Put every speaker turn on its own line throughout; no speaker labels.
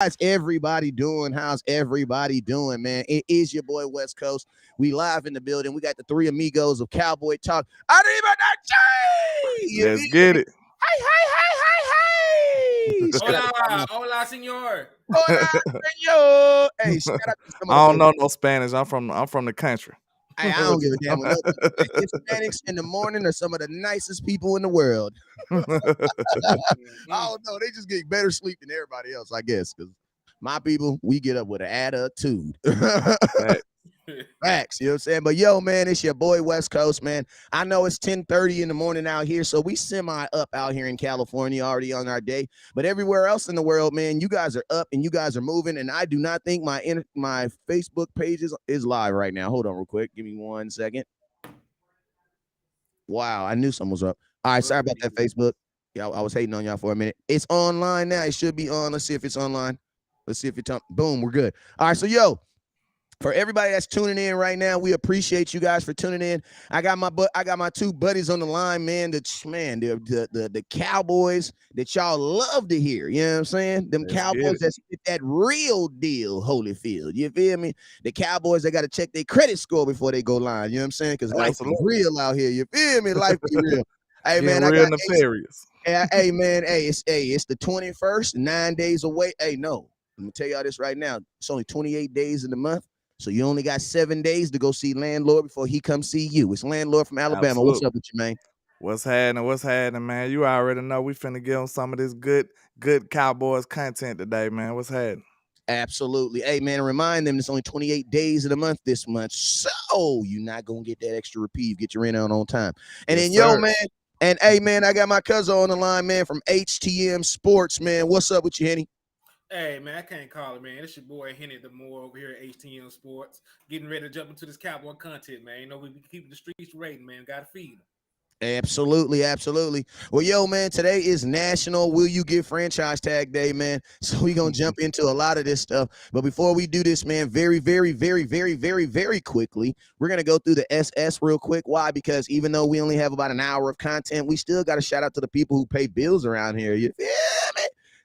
How's everybody doing? How's everybody doing, man? It is your boy West Coast. We live in the building. We got the three amigos of Cowboy Talk. Arriba da You
Let's
feel
get
me?
it.
Hey, hey, hey, hey, hey. Shout out to
Hola,
my
hola, senor.
hola, senor. Hey, shout out to some of the
I don't
most.
know no Spanish. I'm from the country.
Hey, I don't give a damn what nobody says. Hispanics in the morning are some of the nicest people in the world. I don't know. They just get better sleep than everybody else, I guess. Because my people, we get up with an attitude. Facts, you know what I'm saying? But yo, man, it's your boy West Coast, man. I know it's 10:30 in the morning out here, so we semi up out here in California already on our day. But everywhere else in the world, man, you guys are up and you guys are moving. And I do not think my Facebook page is live right now. Hold on real quick. Give me 1 second. Wow, I knew something was up. All right, sorry about that, Facebook. Yeah, I was hating on y'all for a minute. It's online now. It should be on. Let's see if it's online. Let's see if it's boom, we're good. All right, so yo, for everybody that's tuning in right now, we appreciate you guys for tuning in. I got my two buddies on the line, man. The Cowboys that y'all love to hear. You know what I'm saying? Them Cowboys that's that real deal, Holyfield. You feel me? The Cowboys that got to check their credit score before they go live. You know what I'm saying? Because life is real out here. You feel me? Life be real. Hey man, I got
nefarious.
Hey man, it's the 21st, 9 days away. Hey, no, let me tell y'all this right now. It's only 28 days in the month. So you only got 7 days to go see Landlord before he comes see you. It's Landlord from Alabama. Absolutely. What's up with you, man?
What's happening, man? You already know we finna get on some of this good Cowboys content today, man. What's happening?
Absolutely. Hey, man, remind them it's only 28 days of the month this month. So you're not going to get that extra reprieve. Get your rent on time. And then, yo, man, and hey, man, I got my cousin on the line, man, from HTM Sports, man. What's up with you, Henny?
Hey, man, I can't call it, man. It's your boy Henny the Moore over here at HTM Sports. Getting ready to jump into this Cowboy content, man. You know, we keep the streets rating, man. Got to feed them.
Absolutely, absolutely. Well, yo, man, today is National Will You Get Franchise Tag Day, man. So we're going to jump into a lot of this stuff. But before we do this, man, very, very, very, very, very, very quickly, we're going to go through the SS real quick. Why? Because even though we only have about an hour of content, we still got to shout out to the people who pay bills around here. You feel me?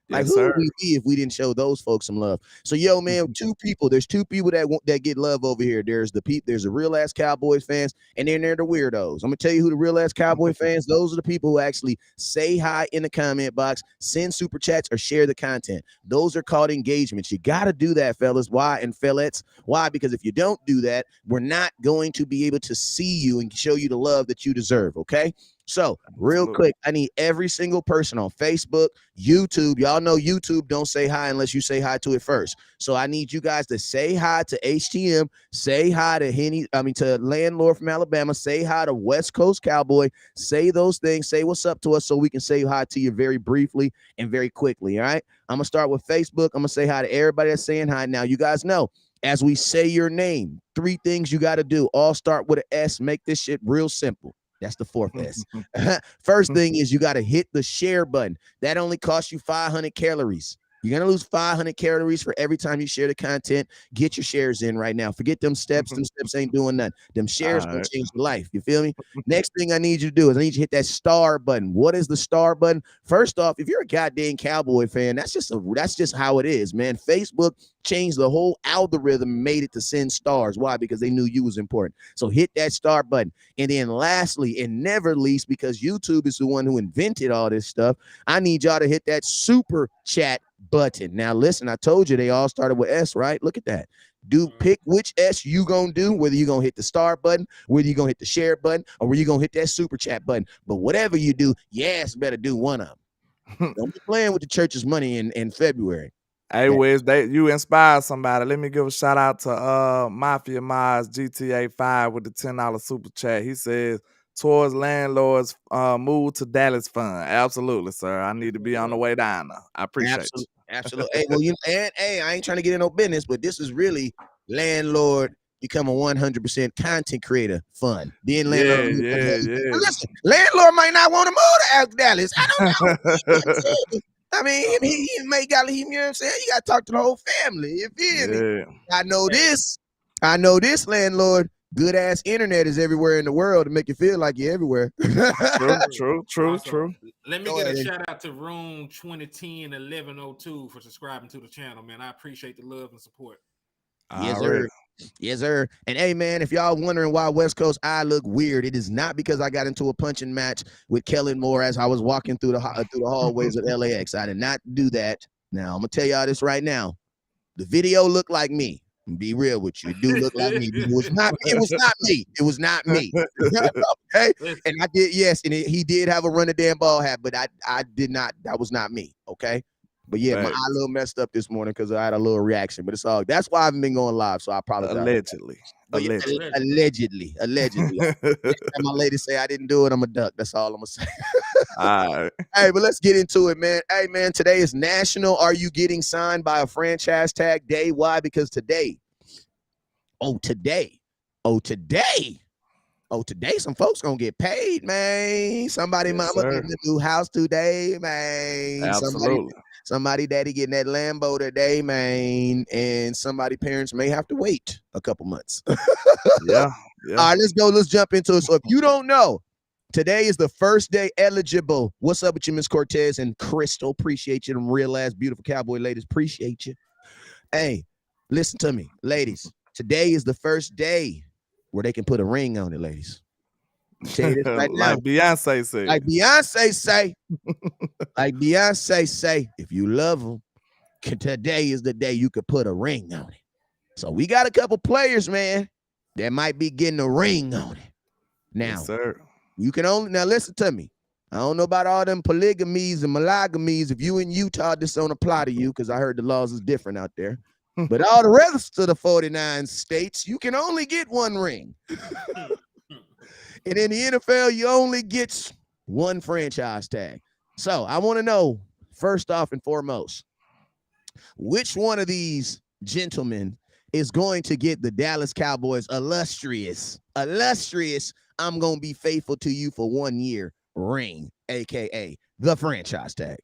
Like, who would we be if we didn't show those folks some love? So, yo, man, there's two people that get love over here. There's the real ass Cowboys fans, and then there are the weirdos. I'm gonna tell you who the real ass Cowboy fans. Those are the people who actually say hi in the comment box, send super chats, or share the content. Those are called engagements. You got to do that, fellas. Why? And fellettes, why? Because if you don't do that, we're not going to be able to see you and show you the love that you deserve. Okay. So real quick, I need every single person on Facebook, YouTube. Y'all know YouTube don't say hi unless you say hi to it first. So I need you guys to say hi to HTM, say hi to to Landlord from Alabama, say hi to West Coast Cowboy, say those things, say what's up to us so we can say hi to you very briefly and very quickly. All right. I'm gonna start with Facebook. I'm gonna say hi to everybody that's saying hi. Now, you guys know, as we say your name, 3 things you got to do. All start with an S. Make this shit real simple. That's the 4th S. First thing is you got to hit the share button. That only costs you 500 calories. You're going to lose 500 calories for every time you share the content. Get your shares in right now. Forget them steps. Them steps ain't doing nothing. Them shares going to change your life. You feel me? Next thing I need you to do is I need you to hit that star button. What is the star button? First off, if you're a goddamn Cowboy fan, that's just how it is, man. Facebook changed the whole algorithm and made it to send stars. Why? Because they knew you was important. So hit that star button. And then lastly, and never least, because YouTube is the one who invented all this stuff, I need y'all to hit that super chat button. Now, listen, I told you they all started with S, right? Look at that. Pick which S you gonna do, whether you're gonna hit the star button, whether you're gonna hit the share button, or whether you're gonna hit that super chat button. But whatever you do, yes, better do one of them. Don't be playing with the church's money in February.
Hey, Wes, you inspired somebody. Let me give a shout out to Mafia Miles GTA 5 with the $10 super chat. He says, towards Landlord's move to Dallas fund. Absolutely, sir. I need to be on the way down now. I appreciate you.
Absolutely. Hey, well, I ain't trying to get in no business, but this is really Landlord become a 100% content creator fund. Then Landlord. Listen, Landlord might not want to move to Dallas. I don't know. I mean, he may got him, you know what I'm saying? You got to talk to the whole family. You feel me? I know this, Landlord. good ass internet is everywhere in the world to make you feel like you're everywhere.
True.
Let me
Go
get
ahead.
a shout out to Room 2010 1102 for subscribing to the channel, man. I appreciate the love and support.
Yes,
Already.
sir. Yes, sir. And hey, man, if y'all wondering why West Coast I look weird, it is not because I got into a punching match with Kellen Moore as I was walking through the hallways of LAX. I did not do that. Now I'm gonna tell y'all this right now. The video looked like me. Be real with you. It do look like me. It was not. It was not me. It was not me. Okay. And I did. Yes. And he did have a run the damn ball hat, but I did not. That was not me. Okay. But yeah, my eye a little messed up this morning because I had a little reaction. But it's all. That's why I haven't been going live. So I apologize.
Allegedly.
But yeah, allegedly. My lady say I didn't do it. I'm a duck. That's all I'm gonna say.
All right.
Hey, but let's get into it, man. Hey, man, today is National Are You Getting Signed by a Franchise Tag Day? Why? Because today, some folks gonna get paid, man. Somebody mama getting a new house today, man.
Absolutely.
Somebody daddy getting that Lambo today, man. And somebody parents may have to wait a couple months.
Yeah.
All right, let's go. Let's jump into it. So if you don't know, today is the first day eligible. What's up with you, Miss Cortez and Crystal? Appreciate you, them real ass beautiful cowboy ladies. Appreciate you. Hey, listen to me, ladies. Today is the first day where they can put a ring on it, ladies. I'll tell you this right now.
Beyonce said.
Like Beyonce say, if you love them, today is the day you could put a ring on it. So we got a couple players, man, that might be getting a ring on it. Now,
yes, sir.
You can only, now listen to me. I don't know about all them polygamies and monogamies. If you in Utah, this don't apply to you because I heard the laws is different out there. But all the rest of the 49 states, you can only get one ring. And in the NFL, you only get one franchise tag. So I want to know, first off and foremost, which one of these gentlemen is going to get the Dallas Cowboys illustrious, I'm going to be faithful to you for 1 year ring, aka the franchise tag.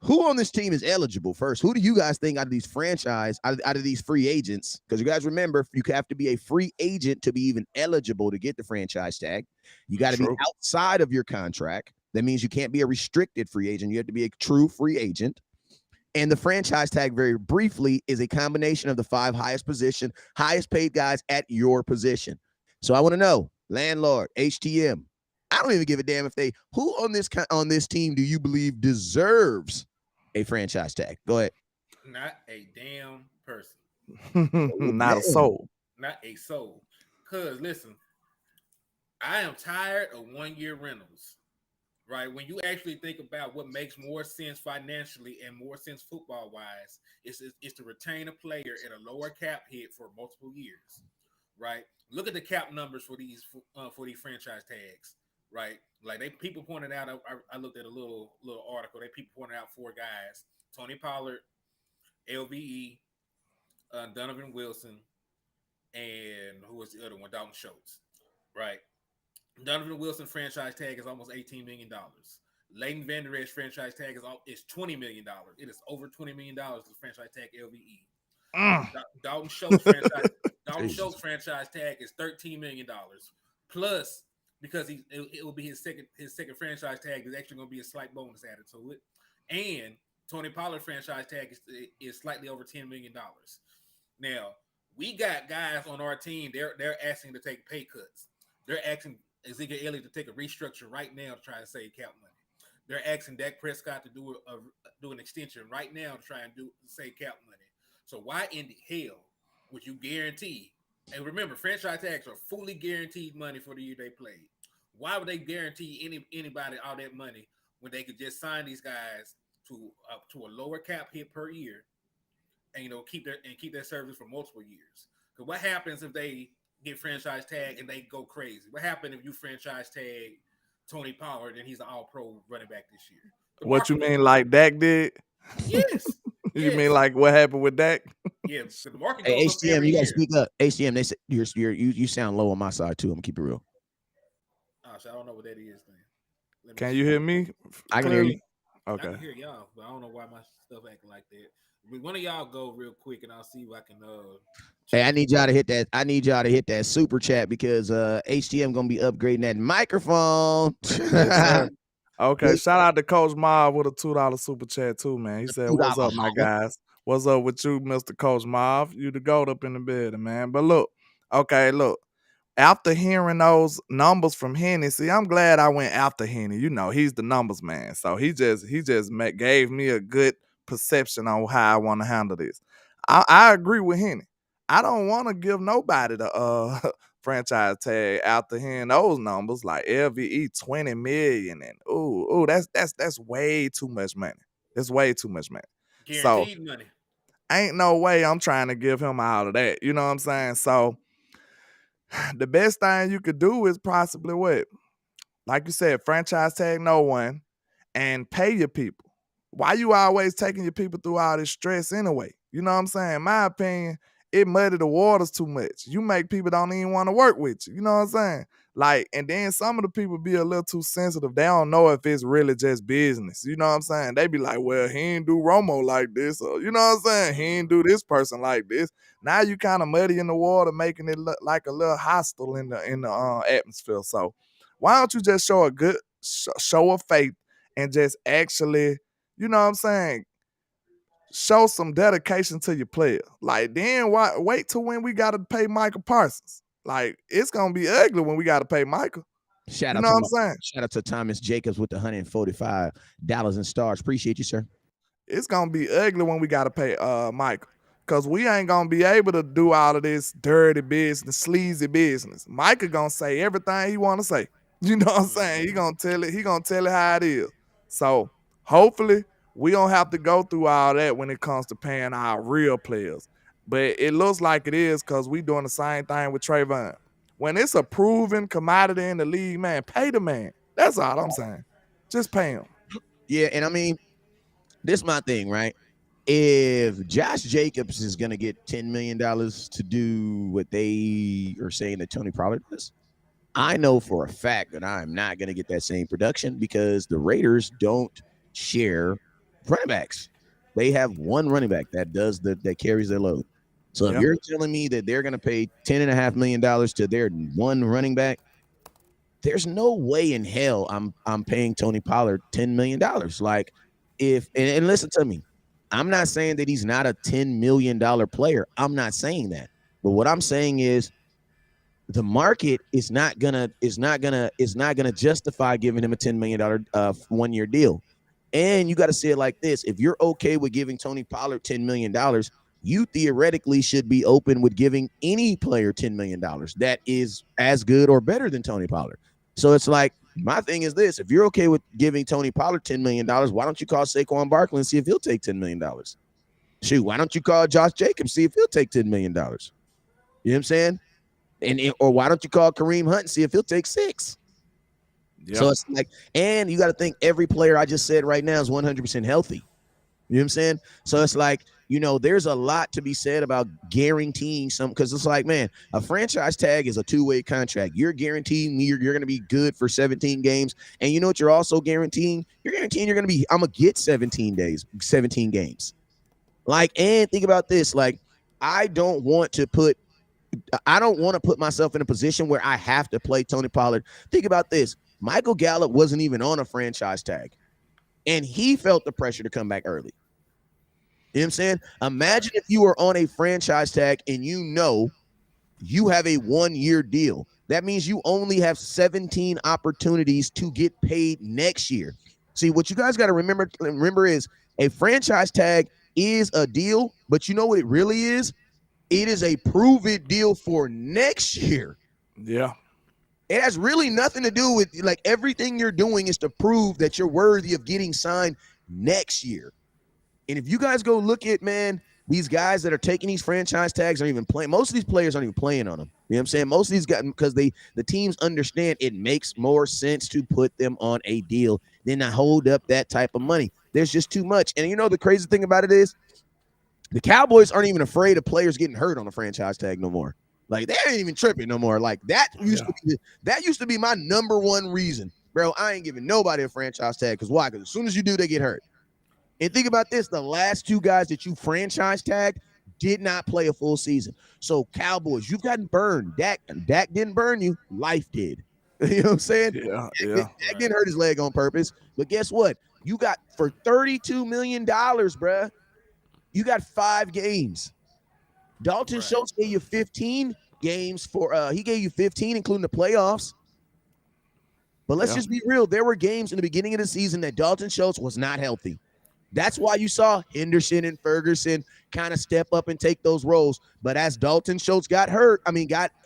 Who on this team is eligible first? Who do you guys think out of these out of these free agents? Because you guys remember, you have to be a free agent to be even eligible to get the franchise tag. You got to be outside of your contract. That means you can't be a restricted free agent. You have to be a true free agent. And the franchise tag, very briefly, is a combination of the 5 highest paid guys at your position. So I want to know, Landlord, HTM, I don't even give a damn if who on this team do you believe deserves a franchise tag? Go ahead.
Not a damn person.
Not a soul.
Not a soul. Because listen, I am tired of 1 year rentals. Right? When you actually think about what makes more sense financially and more sense football wise, is to retain a player at a lower cap hit for multiple years. Right? Look at the cap numbers for these franchise tags. Right? Like people pointed out, I looked at a little article. People pointed out 4 guys: Tony Pollard, LVE, Donovan Wilson, and who was the other one? Dalton Schultz. Right? Donovan Wilson franchise tag is almost $18 million. Leighton Vander Esch franchise tag is $20 million. It is over $20 million to the franchise tag LVE. Dalton Schultz franchise tag is $13 million. Plus, because it will be his second franchise tag, there's actually going to be a slight bonus added to it. And Tony Pollard franchise tag is slightly over $10 million. Now, we got guys on our team, they're asking to take pay cuts. They're asking Ezekiel Elliott to take a restructure right now to try and save cap money. They're asking Dak Prescott to do an extension right now to try and save cap money. So why in the hell would you guarantee? And remember, franchise tags are fully guaranteed money for the year they played. Why would they guarantee anybody all that money when they could just sign these guys to a lower cap hit per year, and keep their service for multiple years? Because what happens if they get franchise tag and they go crazy? What happened if you franchise tag Tony Pollard and he's an all-pro running back this year?
What you mean, like Dak did?
Yes.
You mean like what happened with Dak?
Yeah, the market
Hey,
goes
HTM,
up every
you gotta
year.
speak up. HTM, they say you sound low on my side too. I'm gonna keep it real.
So I don't know what that is, man.
Can you hear me?
I can hear you.
Okay.
I can hear y'all, but I don't know why my stuff acting like that. One of y'all go real quick, and I'll see if I can
Hey, I need y'all to hit that. I need y'all to hit that super chat because HTM gonna be upgrading that microphone.
Yes, sir. Okay,
Wait,
shout out to Coach Marv with a $2 super chat too, man. He
the
said,
$2
"What's up, my
holler.
guys? What's up with you, Mr. Coach Marv? You the goat up in the building, man." But look, okay, look. After hearing those numbers from Henny, see, I'm glad I went after Henny. You know, he's the numbers man, so he just gave me a good perception on how I want to handle this. I agree with Henny. I don't want to give nobody the franchise tag after hearing those numbers like LVE 20 million and that's way too much money. That's way too much money. So
Guaranteed money.
ain't no way I'm trying to give him all of that. You know what I'm saying? So the best thing you could do is possibly what? Like you said, franchise tag no one and pay your people. Why you always taking your people through all this stress anyway? You know what I'm saying? In my opinion, it muddy the waters too much. You make people don't even want to work with you. You know what I'm saying? Like, and then some of the people be a little too sensitive. They don't know if it's really just business. You know what I'm saying? They be like, well, he ain't do Romo like this. Or, you know what I'm saying? He ain't do this person like this. Now you kind of muddy in the water, making it look like a little hostile in the atmosphere. So why don't you just show a good show of faith and just actually, you know what I'm saying, show some dedication to your player. Like, then why wait till when we gotta pay Michael Parsons? Like, it's gonna be ugly when we gotta pay Michael.
Shout
You
out
know
to
what I'm saying?
shout out to Thomas Jacobs with the $145 in stars. Appreciate you, sir.
It's gonna be ugly when we gotta pay Michael. Cause we ain't gonna be able to do all of this dirty business, sleazy business. Micah gonna say everything he wanna say. You know what I'm saying? He gonna tell it how it is. So hopefully we don't have to go through all that when it comes to paying our real players. But it looks like it is because we doing the same thing with Trayvon. When it's a proven commodity in the league, man, pay the man. That's all I'm saying. Just pay him.
Yeah, and I mean, this is my thing, right? If Josh Jacobs is gonna get $10 million to do what they are saying that Tony Pollard does, I know for a fact that I'm not gonna get that same production because the Raiders don't share running backs. They have one running back that carries their load. So if
Yeah.
you're telling me that they're gonna pay $10.5 million to their one running back, there's no way in hell I'm paying Tony Pollard $10 million. Like, if and listen to me, I'm not saying that he's not a $10 million player. I'm not saying that. But what I'm saying is the market is not gonna justify giving him a $10 million 1-year deal. And you got to say it like this: if you're okay with giving Tony Pollard $10 million, you theoretically should be open with giving any player $10 million that is as good or better than Tony Pollard. So it's like, my thing is this: if you're okay with giving Tony Pollard $10 million, why don't you call Saquon Barkley and see if he'll take $10 million? Shoot, why don't you call Josh Jacobs, see if he'll take $10 million? You know what I'm saying? Or why don't you call Kareem Hunt and see if he'll take 6?
Yep.
So it's like, and you got to think every player I just said right now is 100% healthy. You know what I'm saying? So it's like, there's a lot to be said about guaranteeing some, because it's like, man, a franchise tag is a 2-way contract. You're guaranteeing me you're going to be good for 17 games. And you know what you're also guaranteeing? You're guaranteeing I'm going to get 17 games. Like, and think about this. Like, I don't want to put myself in a position where I have to play Tony Pollard. Think about this. Michael Gallup wasn't even on a franchise tag, and he felt the pressure to come back early. You know what I'm saying? Imagine if you were on a franchise tag and you have a 1-year deal. That means you only have 17 opportunities to get paid next year. See, what you guys got to remember is a franchise tag is a deal, but you know what it really is? It is a prove it deal for next year.
Yeah.
It has really nothing to do with, like, everything you're doing is to prove that you're worthy of getting signed next year. And if you guys go look at, man, these guys that are taking these franchise tags aren't even playing. Most of these players aren't even playing on them. You know what I'm saying? Most of these guys, because the teams understand it makes more sense to put them on a deal than to hold up that type of money. There's just too much. And the crazy thing about it is the Cowboys aren't even afraid of players getting hurt on a franchise tag no more. Like, they ain't even tripping no more. Like, that used to be my number one reason. Bro, I ain't giving nobody a franchise tag. Because why? Because as soon as you do, they get hurt. And think about this: the last 2 guys that you franchise tagged did not play a full season. So Cowboys, you've gotten burned. Dak didn't burn you. Life did. You know what I'm saying?
Yeah,
Dak didn't hurt his leg on purpose. But guess what? You got for $32 million, bruh. You got 5 games. Dalton Schultz gave you 15 games for he gave you 15, including the playoffs. But let's just be real. There were games in the beginning of the season that Dalton Schultz was not healthy. That's why you saw Henderson and Ferguson kind of step up and take those roles. But as Dalton Schultz got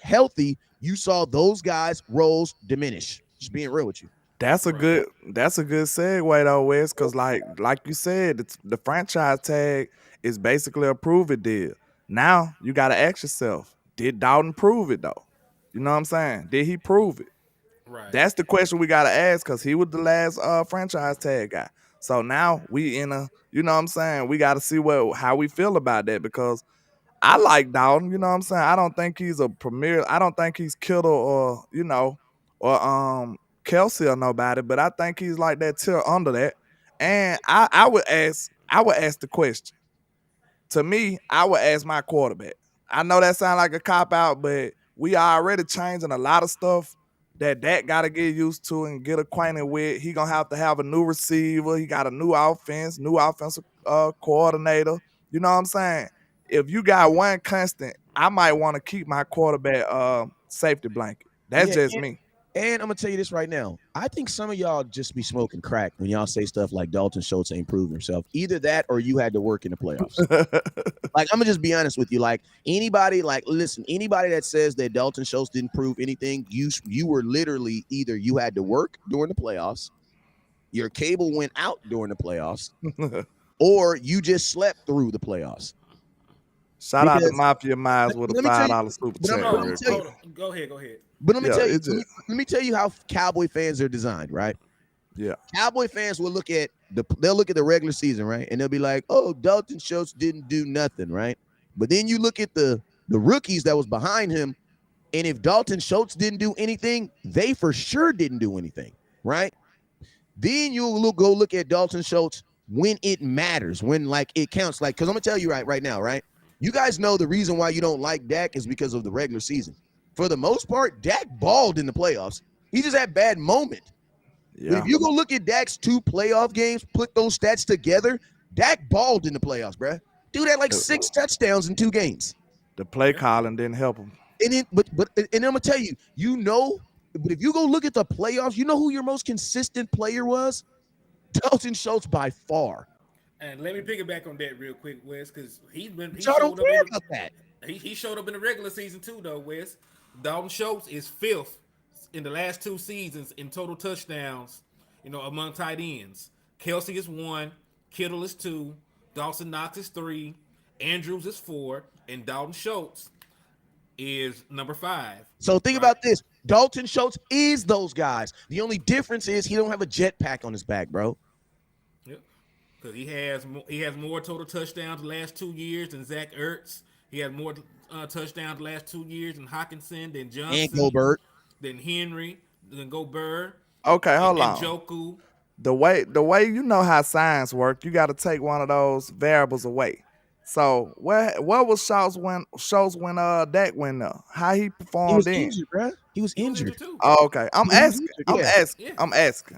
healthy, you saw those guys' roles diminish. Just being real with you.
That's a good segue though, Wes, because like you said, the franchise tag is basically a prove it deal. Now you got to ask yourself, did Dalton prove it though? You know what I'm saying? Did he prove it?
Right.
That's the question we got to ask, because he was the last franchise tag guy. So now we in a, you know what I'm saying? We got to see how we feel about that, because I like Dalton. You know what I'm saying? I don't think he's a premier. I don't think he's Kittle or Kelsey or nobody, but I think he's like that tier under that. And I would ask the question. To me, I would ask my quarterback. I know that sounds like a cop out, but we are already changing a lot of stuff that got to get used to and get acquainted with. He gonna have a new receiver. He got a new offense, new offensive coordinator. You know what I'm saying? If you got one constant, I might want to keep my quarterback safety blanket. That's just me.
And I'm gonna tell you this right now. I think some of y'all just be smoking crack when y'all say stuff like Dalton Schultz ain't proved himself. Either that or you had to work in the playoffs. Like, I'm gonna just be honest with you. Like, anybody that says that Dalton Schultz didn't prove anything, you were literally either you had to work during the playoffs, your cable went out during the playoffs, or you just slept through the playoffs.
Shout out to Mafia Miles with a $5 super chat.
Go ahead.
But let me tell you how Cowboy fans are designed, right?
Yeah.
Cowboy fans will look at the regular season, right? And they'll be like, "Oh, Dalton Schultz didn't do nothing," right? But then you look at the rookies that was behind him, and if Dalton Schultz didn't do anything, they for sure didn't do anything, right? Then you'll go look at Dalton Schultz when it matters, when like it counts. Like, because I'm gonna tell you right now, right? You guys know the reason why you don't like Dak is because of the regular season. For the most part, Dak balled in the playoffs. He just had bad moment. Yeah. But if you go look at Dak's 2 playoff games, put those stats together, Dak balled in the playoffs, bruh. Dude had like 6 touchdowns in 2 games.
The play calling didn't help him.
And I'm gonna tell you, but if you go look at the playoffs, you know who your most consistent player was? Dalton Schultz by far.
And let me piggyback on that real quick, Wes, because he
showed up that.
He showed up in the regular season too, though, Wes. Dalton Schultz is 5th in the last 2 seasons in total touchdowns, among tight ends. Kelsey is 1, Kittle is 2, Dawson Knox is 3, Andrews is 4, and Dalton Schultz is number 5.
So think about this. Dalton Schultz is those guys. The only difference is he don't have a jetpack on his back, bro.
Yep. Because he has more total touchdowns the last 2 years than Zach Ertz. He had more touchdowns the last 2 years than Hawkinson, than Johnson,
and Gobert,
than Henry, than Gobert.
Okay, hold on.
Joku.
The way you know how science works, you got to take one of those variables away. So what was Schultz when Dak went there? How he performed?
He was injured, bro. He was injured
too.
Oh, okay. I'm asking.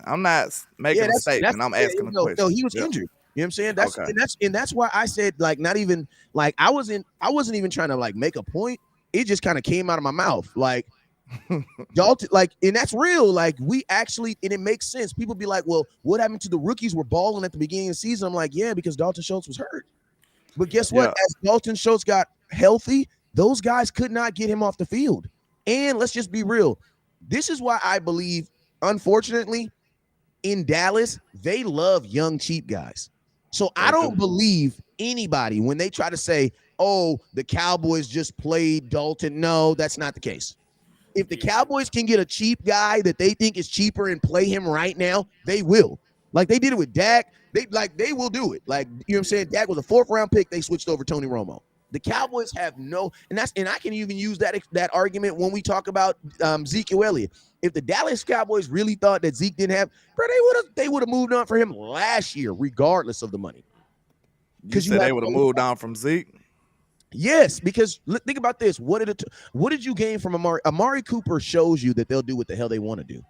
I'm not making a statement. I'm asking a question.
No, he was injured. You know what I'm saying? That's why I said, like, not even like I wasn't even trying to like make a point. It just kind of came out of my mouth. Like Dalton, like, and that's real. Like, we actually, and it makes sense. People be like, well, what happened to the rookies were balling at the beginning of the season? I'm like, yeah, because Dalton Schultz was hurt. But guess what? As Dalton Schultz got healthy, those guys could not get him off the field. And let's just be real. This is why I believe, unfortunately, in Dallas, they love young, cheap guys. So I don't believe anybody when they try to say, oh, the Cowboys just played Dalton. No, that's not the case. If the Cowboys can get a cheap guy that they think is cheaper and play him right now, they will. Like they did it with Dak. They will do it. Like, you know what I'm saying? Dak was a 4th round pick. They switched over Tony Romo. The Cowboys have and I can even use that argument when we talk about Ezekiel Elliott. If the Dallas Cowboys really thought that Zeke didn't have, bro, they would have moved on for him last year, regardless of the money.
Because they would have moved on from Zeke.
Yes, because think about this. What did you gain from Amari? Amari Cooper shows you that they'll do what the hell they want to do.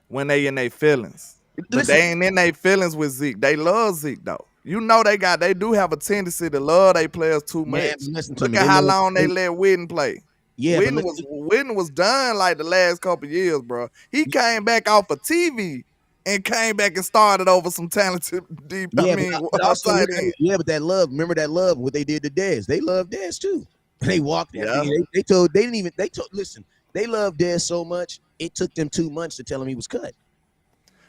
When they in their feelings. But
Listen,
they ain't in their feelings with Zeke. They love Zeke though. You know they do have a tendency to love their players too
man,
much.
listen to
Look
me.
at how long they let Witten play.
Yeah, but
Witten was done like the last couple years, bro. He came back off of TV and came back and started over some talented deep.
yeah, but also
outside in.
yeah, but that love. Remember that love? What they did to Dez? They love Dez too. They walked after
Yeah.
they told. They didn't even. They told. Listen, they loved Dez so much. It took them 2 months to tell him he was cut.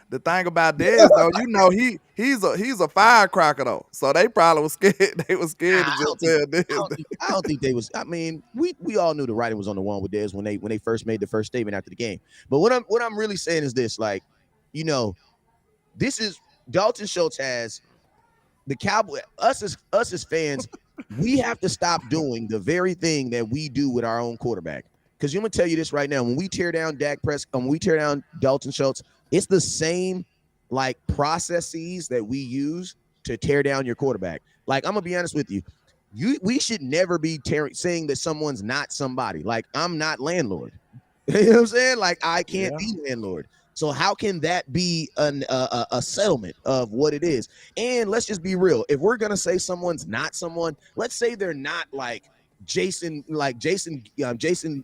The thing about Dez though, you know, he's a firecracker though. So they probably was scared. They was scared to just tell Dez.
I don't think they was. I mean, we all knew the writing was on the wall with Dez when they first made the first statement after the game. But what I'm really saying is this: like, you know, this is Dalton Schultz has the Cowboy. Us as fans, we have to stop doing the very thing that we do with our own quarterback. Because I'm gonna tell you this right now: when we tear down Dak Prescott, when we tear down Dalton Schultz, it's the same like processes that we use to tear down your quarterback. Like, I'm gonna be honest with you. We should never be saying that someone's not somebody. Like, I'm not landlord. You know what I'm saying? Like, I can't be landlord. So how can that be a settlement of what it is? And let's just be real. If we're gonna say someone's not someone, let's say they're not like Jason Witten,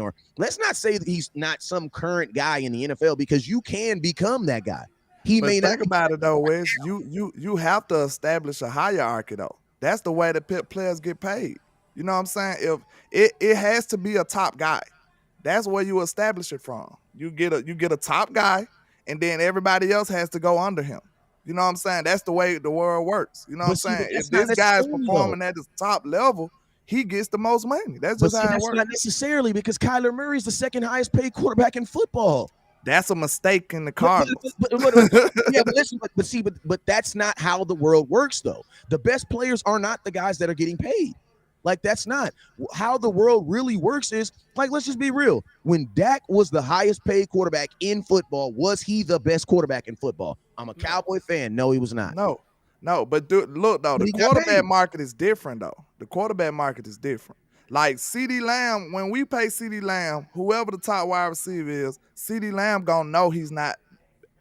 or let's not say that he's not some current guy in the NFL, because you can become that guy. He
But
may
think
not
about it though, Wes. You have to establish a hierarchy though. That's the way that players get paid. You know what I'm saying? If it has to be a top guy, that's where you establish it from. You get a top guy, and then everybody else has to go under him. You know what I'm saying? That's the way the world works. You know what I'm saying? If this guy is performing at his top level, he gets the most money. That's just how it works.
Not necessarily, because Kyler Murray is the second highest paid quarterback in football.
That's a mistake in the Cardinals.
But that's not how the world works, though. The best players are not the guys that are getting paid. Like, that's not how the world really works. Is like, let's just be real. When Dak was the highest paid quarterback in football, was he the best quarterback in football? I'm a Cowboy fan. No, he was not.
No, but look though, the quarterback market is different though. The quarterback market is different. Like CeeDee Lamb, when we pay CeeDee Lamb, whoever the top wide receiver is, CeeDee Lamb gonna know he's not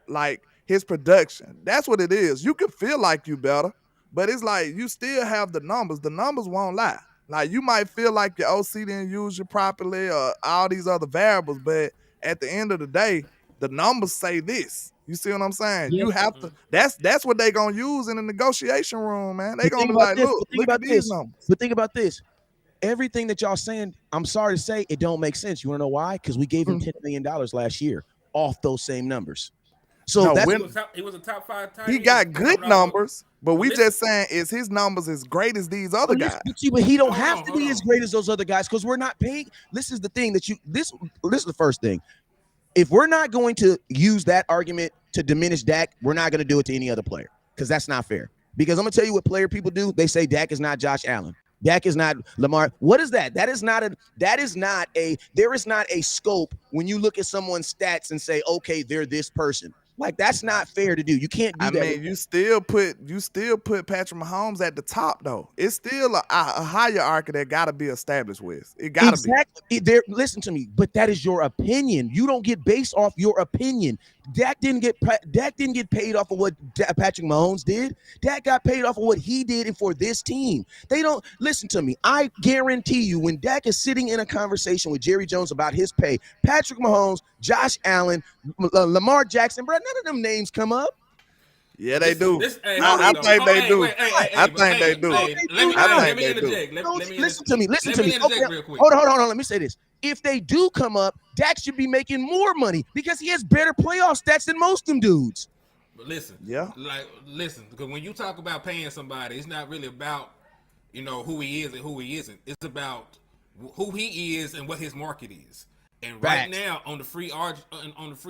like his production. That's what it is. You can feel like you better, but it's like you still have the numbers. The numbers won't lie. Like, you might feel like your OC didn't use you properly or all these other variables, but at the end of the day, the numbers say this. You see what I'm saying?
Yeah.
You have to. That's what they gonna use in the negotiation room, man. They gonna be like, look at these numbers.
But think about this. Everything that y'all saying, I'm sorry to say, it don't make sense. You want to know why? Because we gave him $10 million last year off those same numbers. So
he was a top 5 tight end.
He got good numbers, but we just saying, is his numbers as great as these other guys?
But he don't have to be as great as those other guys, because we're not paying. This is the thing that this is the first thing. If we're not going to use that argument to diminish Dak, we're not going to do it to any other player, because that's not fair. Because I'm going to tell you what player people do. They say Dak is not Josh Allen. Dak is not Lamar. What is that? There is not a scope when you look at someone's stats and say, okay, they're this person. Like, that's not fair to do. You can't do that.
I mean, you still put Patrick Mahomes at the top though. It's still a hierarchy that gotta be established with. It gotta
be. Listen to me, but that is your opinion. You don't get based off your opinion. Dak didn't get paid off of what Patrick Mahomes did. Dak got paid off of what he did and for this team. They don't listen to me. I guarantee you, when Dak is sitting in a conversation with Jerry Jones about his pay, Patrick Mahomes, Josh Allen, Lamar Jackson, bro, none of them names come up.
Yeah, they do. I think they do. I think they do.
Let me interject.
Listen to me. Hold on. Let me say this. If they do come up, Dak should be making more money because he has better playoff stats than most of them dudes.
But listen, because when you talk about paying somebody, it's not really about, who he is and who he isn't. It's about who he is and what his market is. And right now on the free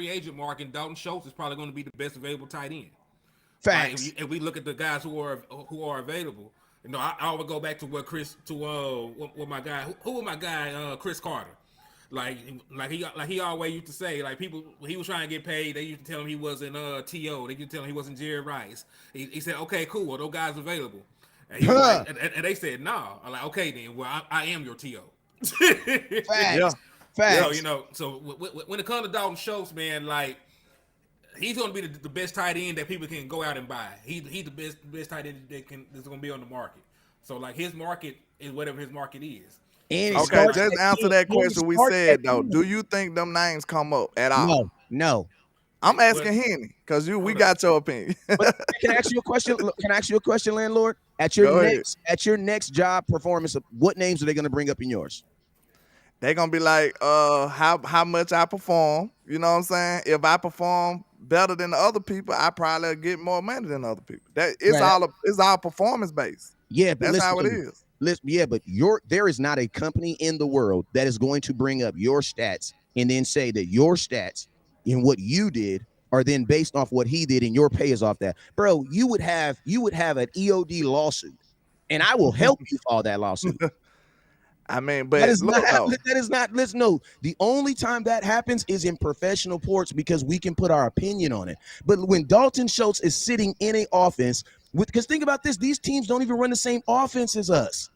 agent market, Dalton Schultz is probably going to be the best available tight end.
Facts.
Right? If we look at the guys who are available, I would go back to what Chris my guy Chris Carter. Like he always used to say, like, people, when he was trying to get paid, they used to tell him he wasn't T.O. They used to tell him he wasn't Jerry Rice. He said, okay, cool, well, those guys available. And he was like, and they said, "Nah." I'm like, "Okay, then. Well, I am your TO."
Yeah,
Facts.
So
Facts.
so when it comes to Dalton Schultz, man, like he's going to be the best tight end that people can go out and buy. He's the best tight end that's going to be on the market. So like his market is whatever his market is.
And
So
it
you know,
okay.
like
starts
Just
at
answer
10.
that
And it
question we
starts at
said though.
10.
Do you think them names come up at all?
No, no.
I'm
but
asking Henny because we
hold up.
got your opinion.
But can I ask you a question? Can I ask you a question, landlord?
Go ahead.
At your next job performance, what names are they going to bring up in yours?
They gonna be like, how much I perform. You know what I'm saying? If I perform better than the other people, I probably get more money than other people. That
Right.
it's all performance based.
Yeah, but
That's
listen
how it
to me.
is.
Yeah, but there is not a company in the world that is going to bring up your stats and then say that your stats and what you did are then based off what he did and your pay is off that. Bro, you would have an EOD lawsuit, and I will help you file that lawsuit.
I mean,
That
but
is not
look though,
that is not listen. No, the only time that happens is in professional ports because we can put our opinion on it. But when Dalton Schultz is sitting in a offense because think about this, these teams don't even run the same offense as us.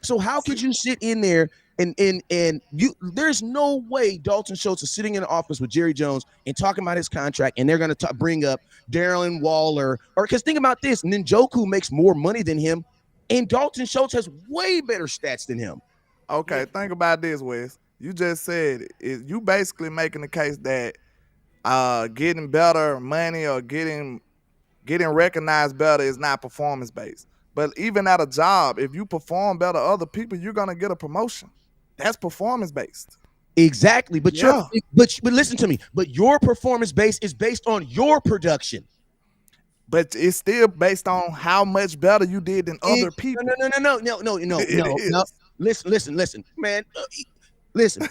So how could you sit in there and you? There's no way Dalton Schultz is sitting in an office with Jerry Jones and talking about his contract, and they're going to bring up Darren Waller or because think about this, Njoku makes more money than him, and Dalton Schultz has way better stats than him.
okay, think about this, Wes. You just said you basically making the case that getting better money or getting recognized better is not performance based. But even at a job, if you perform better other people, you're gonna get a promotion. That's performance based.
Exactly, but
Yeah.
but listen to me. But your performance base is based on your production.
But it's still based on how much better you did than other people.
No.
Is.
Listen, man. Listen,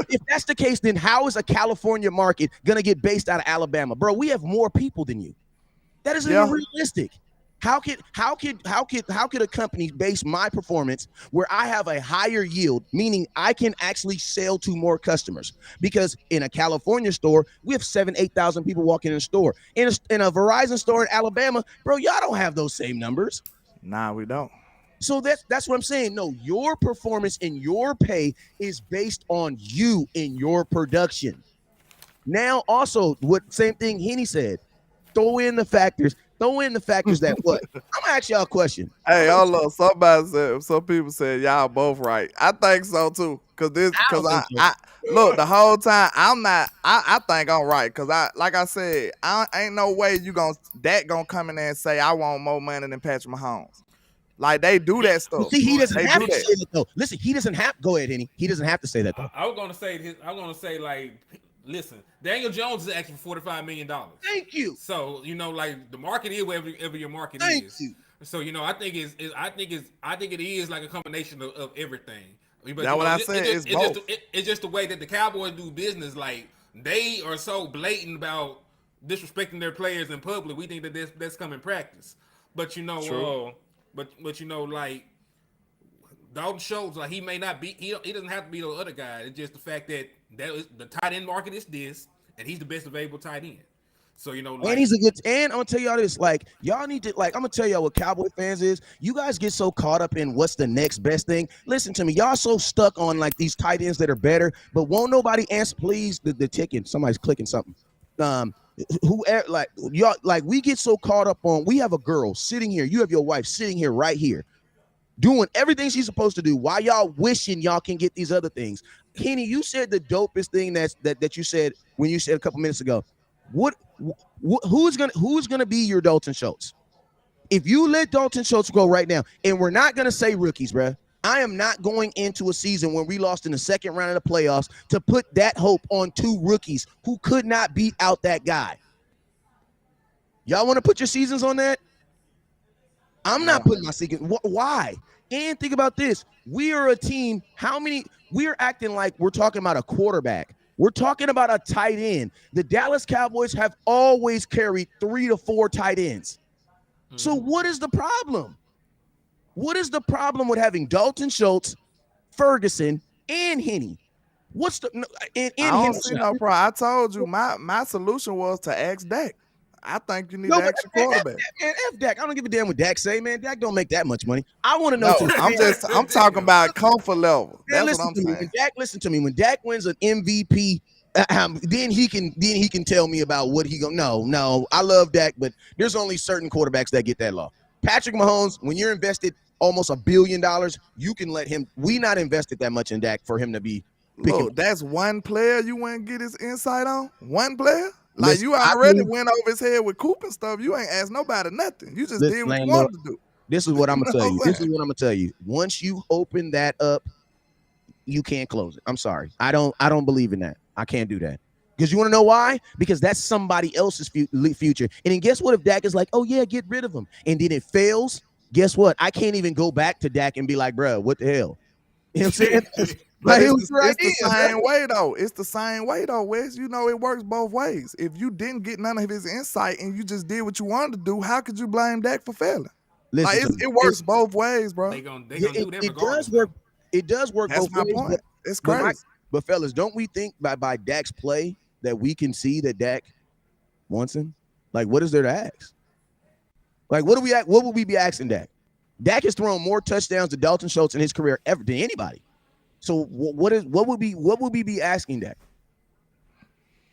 if that's the case, then how is a California market gonna get based out of Alabama, bro? We have more people than you. That isn't even realistic. How could a company base my performance where I have a higher yield, meaning I can actually sell to more customers? Because in a California store, we have 8,000 people walking in the store. In a Verizon store in Alabama, bro, y'all don't have those same numbers.
Nah, we don't.
So that's what I'm saying. No, your performance and your pay is based on you and your production. Now, also, what same thing Henny said. Throw in the factors that what? I'm gonna ask y'all a question.
Hey, hold on. Somebody said, some people said y'all both right. I think so too. Cause I look the whole time I think I'm right. Cause like I said, ain't no way gonna come in there and say I want more money than Patrick Mahomes. Like they do that stuff.
See, he doesn't
They
have
do
to
that.
say that though. Listen, he doesn't have. Go ahead, Henny. He doesn't have to say that though.
I was gonna say like, listen, Daniel Jones is asking for $45 million.
Thank you.
So like the market is wherever your market
Thank
is.
you.
So I think it is like a combination of everything. But,
That's what I said. It's both.
It's just the way that the Cowboys do business. Like they are so blatant about disrespecting their players in public. We think that that's common practice. But
True.
but like Dalton Schultz, like he may not be, he doesn't have to be the other guy. It's just the fact that the tight end market is this, and he's the best available tight end. So like,
and he's a good. And I'm gonna tell y'all this. Like y'all need to. Like I'm gonna tell y'all what Cowboy fans is. You guys get so caught up in what's the next best thing. Listen to me. Y'all so stuck on like these tight ends that are better, but won't nobody answer. Please, the ticking. Somebody's clicking something. Who like y'all like we get so caught up on. We have a girl sitting here. You have your wife sitting here right here, doing everything she's supposed to do. Why y'all wishing y'all can get these other things? Kenny, you said the dopest thing that you said when you said a couple minutes ago. Who's gonna be your Dalton Schultz? If you let Dalton Schultz go right now, and we're not gonna say rookies, bruh. I am not going into a season when we lost in the second round of the playoffs to put that hope on two rookies who could not beat out that guy. Y'all want to put your seasons on that? I'm not putting my season. Why? And think about this. We are a team. We're acting like we're talking about a quarterback. We're talking about a tight end. The Dallas Cowboys have always carried 3 to 4 tight ends. So what is the problem? What is the problem with having Dalton Schultz, Ferguson, and Henny? What's the
I don't see no problem. I told you my solution was to ask Dak. I think you need an extra quarterback.
Man, F Dak. I don't give a damn what Dak say, man. Dak don't make that much money. I want to know.
No, I'm talking about comfort level.
Man,
That's what I'm saying.
Listen to me. When Dak wins an MVP, then he can tell me about what he gonna. No, I love Dak, but there's only certain quarterbacks that get that law. Patrick Mahomes, when you're invested almost $1 billion, you can let him. We not invested that much in Dak for him to be.
Look, that's one player you wouldn't get his insight on. One player. Like,
Listen,
you already went over his head with Coop and stuff. You ain't asked nobody nothing. You just did what you wanted to do.
This is what I'm gonna tell you. Once you open that up, you can't close it. I'm sorry. I don't believe in that. I can't do that. Because you want to know why? Because that's somebody else's future. And then guess what? If Dak is like, oh yeah, get rid of him, and then it fails, guess what? I can't even go back to Dak and be like, bro, what the hell? You know what I'm saying?
But it's the same way though. It's the same way though, Wes. You know, it works both ways. If you didn't get none of his insight and you just did what you wanted to do, how could you blame Dak for failing? Listen, it works both ways, bro.
They gonna do that regardless.
It does work. It does work
That's
both ways.
Point. It's crazy.
But fellas, don't we think by Dak's play that we can see that Dak wants him? Like, what is there to ask? Like, what would we be asking Dak? Dak has thrown more touchdowns to Dalton Schultz in his career ever than anybody. So what would we be asking Dak?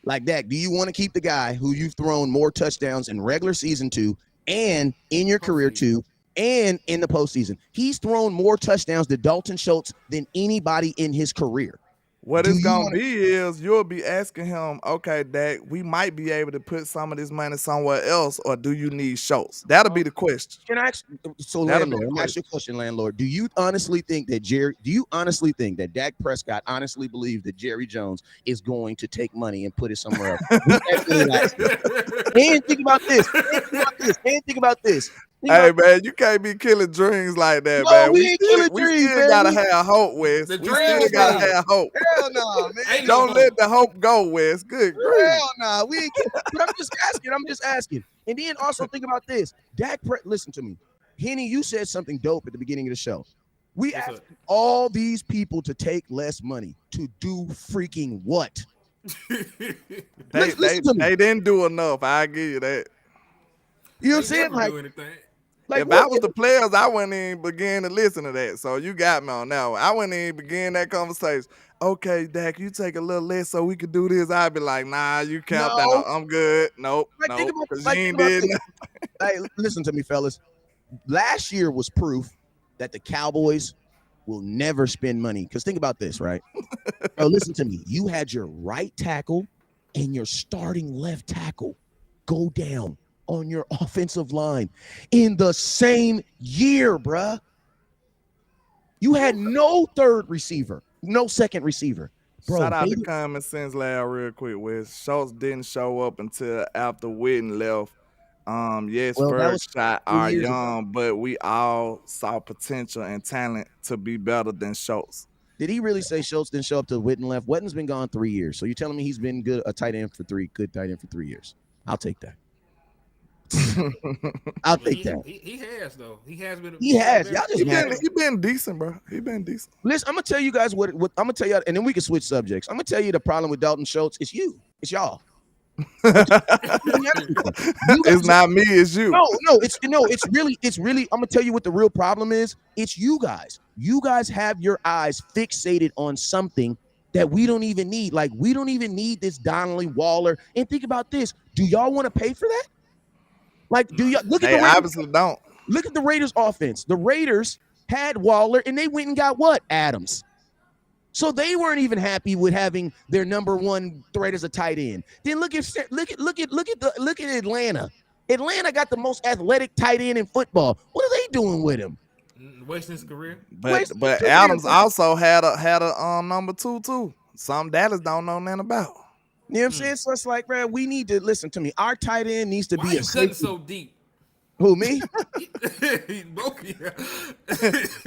Like, Dak, do you want to keep the guy who you've thrown more touchdowns in regular season to, and in your career to, and in the postseason? He's thrown more touchdowns to Dalton Schultz than anybody in his career.
What it's gonna be is you'll be asking him, okay, Dak, we might be able to put some of this money somewhere else, or do you need Schultz? That'll be the question.
Can I ask? So, landlord, I'm ask you a question, landlord. Do you honestly think that Dak Prescott honestly believes that Jerry Jones is going to take money and put it somewhere else? And think about this.
Hey, man, you can't be killing dreams like that,
man.
We still gotta have hope, Wes. We still gotta have hope.
Hell no, man.
Don't let the hope go, Wes. Good grief.
Hell no. We ain't but I'm just asking. And then also think about this. Listen to me. Henny, you said something dope at the beginning of the show. We asked all these people to take less money to do freaking what?
They didn't do enough. I give you that.
You know what I'm saying? Like,
if I was the players, I wouldn't even begin to listen to that. So you got me on now. I wouldn't even begin that conversation. Okay, Dak, you take a little less so we could do this. I'd be like, nah, you capped out. I'm good. Nope.
Hey, listen to me, fellas. Last year was proof that the Cowboys will never spend money. Because think about this, right? Oh, listen to me. You had your right tackle and your starting left tackle go down on your offensive line in the same year, bruh. You had no third receiver, no second receiver. Bro,
shout out to Common Sense Lab real quick, Wes. Schultz didn't show up until after Witten left. First shot are young, but we all saw potential and talent to be better than Schultz.
Did he really say Schultz didn't show up till Witten left? Witten's been gone 3 years. So you're telling me he's been good tight end for 3 years. I'll take that. I'll take that.
He has though. He has been.
He has. Y'all just
he been decent, bro. He been decent.
Listen, I'm gonna tell you guys what I'm gonna tell you, and then we can switch subjects. I'm gonna tell you the problem with Dalton Schultz. It's you. It's y'all.
It's not me. It's you.
It's really. I'm gonna tell you what the real problem is. It's you guys. You guys have your eyes fixated on something that we don't even need. Like, we don't even need this Donnelly Waller. And think about this. Do y'all want to pay for that? Like, do y'all look at the Raiders?
Obviously don't.
Look at the Raiders offense. The Raiders had Waller and they went and got what? Adams. So they weren't even happy with having their number one threat as a tight end. Then look at Atlanta. Atlanta got the most athletic tight end in football. What are they doing with him?
Wasting his career.
But Adams also had a number 2 too. Some Dallas don't know nothing about.
You know what I'm saying? So it's like, man, we need to listen to me. Our tight end needs to be a
safety. So deep.
Who, me?
Both.
We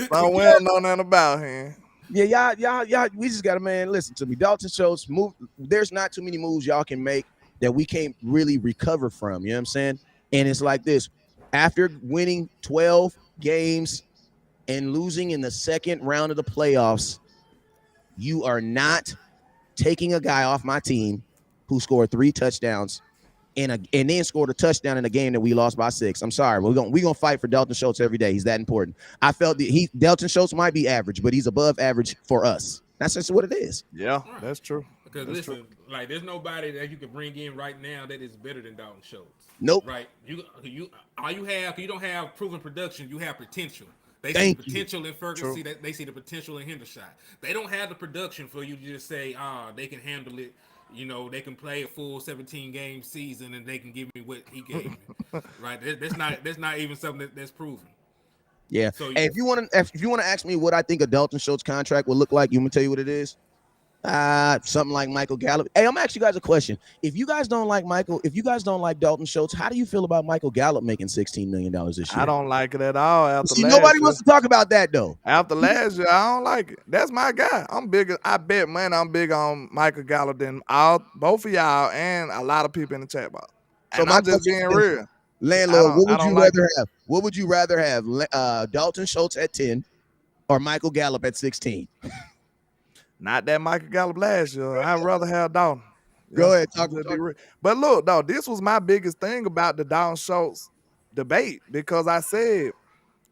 don't know nothing about him.
Yeah, y'all. We just gotta, man. Listen to me. Dalton Schultz move. There's not too many moves y'all can make that we can't really recover from. You know what I'm saying? And it's like this: after winning 12 games and losing in the second round of the playoffs, you are not taking a guy off my team who scored 3 touchdowns and then scored a touchdown in a game that we lost by 6. I'm sorry. We're gonna fight for Dalton Schultz every day. He's that important. I felt that Dalton Schultz might be average, but he's above average for us. That's just what it is.
Yeah,
Right.
that's true.
Because
That's
listen,
true.
like there's nobody that you can bring in right now that is better than Dalton Schultz.
Nope.
Right? You all you have, you don't have proven production. You have potential. They see
Thank
the
you.
potential in Ferguson.
True.
They see the potential in Hendershot. They don't have the production for you to just say, they can handle it. You know, they can play a full 17 game season and they can give me what he gave me. Right? That's not even something that's proven.
Yeah.
So
Hey, if you want to ask me what I think a Dalton Schultz contract will look like, you want me to tell you what it is? Something like Michael Gallup. Hey, I'm asking you guys a question. If you guys don't like Dalton Schultz, how do you feel about Michael Gallup making $16 million this year?
I don't like it at all after
See,
last
nobody
year.
wants to talk about that though.
After last year, I don't like it. That's my guy. I'm bigger. I bet, man, I'm big on Michael Gallup than both of y'all and a lot of people in the chat box.
So
And
my
I'm just
question
being
is,
real.
landlord, what
I
would
don't
you
like
rather have? What would you rather have? Dalton Schultz at 10 or Michael Gallup at 16?
not that Michael Gallup last year. I'd rather have Dalton.
Go
Yeah,
ahead,
I'm just be real. But look, though, this was my biggest thing about the Dalton Schultz debate because I said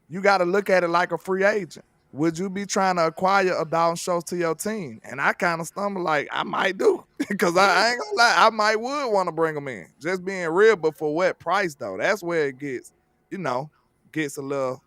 you got to look at it like a free agent. Would you be trying to acquire a Dalton Schultz to your team? And I kind of stumbled like I might do because I ain't gonna lie, I might would want to bring him in. Just being real, but for what price though? That's where it gets, gets a little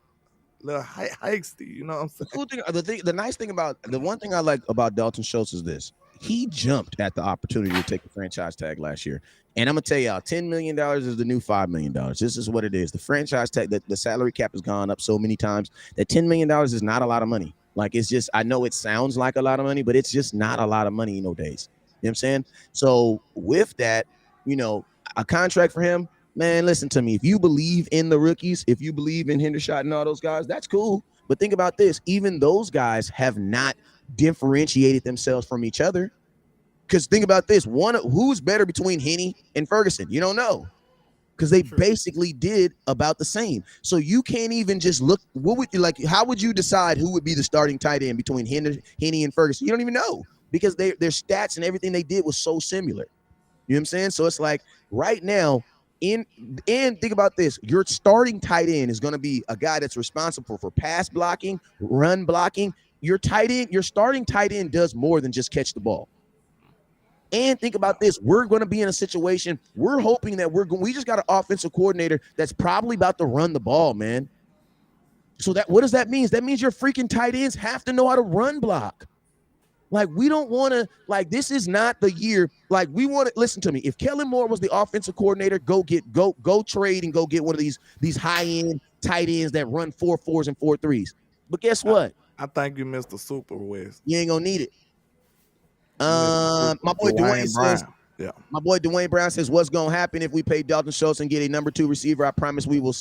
hasty. You know what I'm saying?
The nice thing about the one thing I like about Dalton Schultz is this: he jumped at the opportunity to take a franchise tag last year. And I'm gonna tell y'all, $10 million is the new $5 million. This is what it is. The franchise tag, the salary cap has gone up so many times that $10 million is not a lot of money. Like it's just, I know it sounds like a lot of money, but it's just not a lot of money days. You know what I'm saying? So with that, a contract for him, man, listen to me. If you believe in the rookies, if you believe in Hendershot and all those guys, that's cool. But think about this: even those guys have not differentiated themselves from each other. Because think about this: who's better between Henny and Ferguson? You don't know, because they basically did about the same. So you can't even just look. What would you like? How would you decide who would be the starting tight end between Henny and Ferguson? You don't even know, because their stats and everything they did was so similar. You know what I'm saying? So it's like right now, and think about this: your starting tight end is going to be a guy that's responsible for pass blocking, run blocking. Your starting tight end does more than just catch the ball. And think about this: we're going to be in a situation. We're hoping that we just got an offensive coordinator that's probably about to run the ball, man. So what does that mean? That means your freaking tight ends have to know how to run block. Like, we don't want to, this is not the year. Like, we want to, listen to me. If Kellen Moore was the offensive coordinator, go trade and go get one of these high-end tight ends that run 4.4s and 4.3s. But guess what?
I think you missed the Super West.
You ain't gonna need it. My boy Dwayne says,
Brown. Yeah.
My boy Dwayne Brown says, what's going to happen if we pay Dalton Schultz and get a number 2 receiver? I promise we will.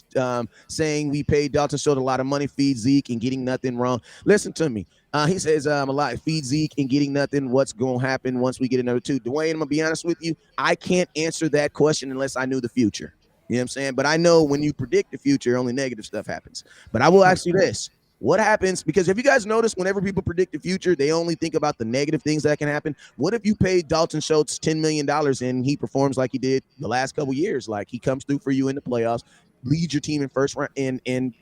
Saying we paid Dalton Schultz a lot of money, feed Zeke and getting nothing wrong. Listen to me. He says a lot, feed Zeke and getting nothing. What's going to happen once we get another 2? Dwayne, I'm going to be honest with you. I can't answer that question unless I knew the future. You know what I'm saying? But I know when you predict the future, only negative stuff happens. But I will ask you this. What happens? Because if you guys notice, whenever people predict the future, they only think about the negative things that can happen. What if you paid Dalton Schultz $10 million and he performs like he did the last couple years? Like, he comes through for you in the playoffs, leads your team in first round in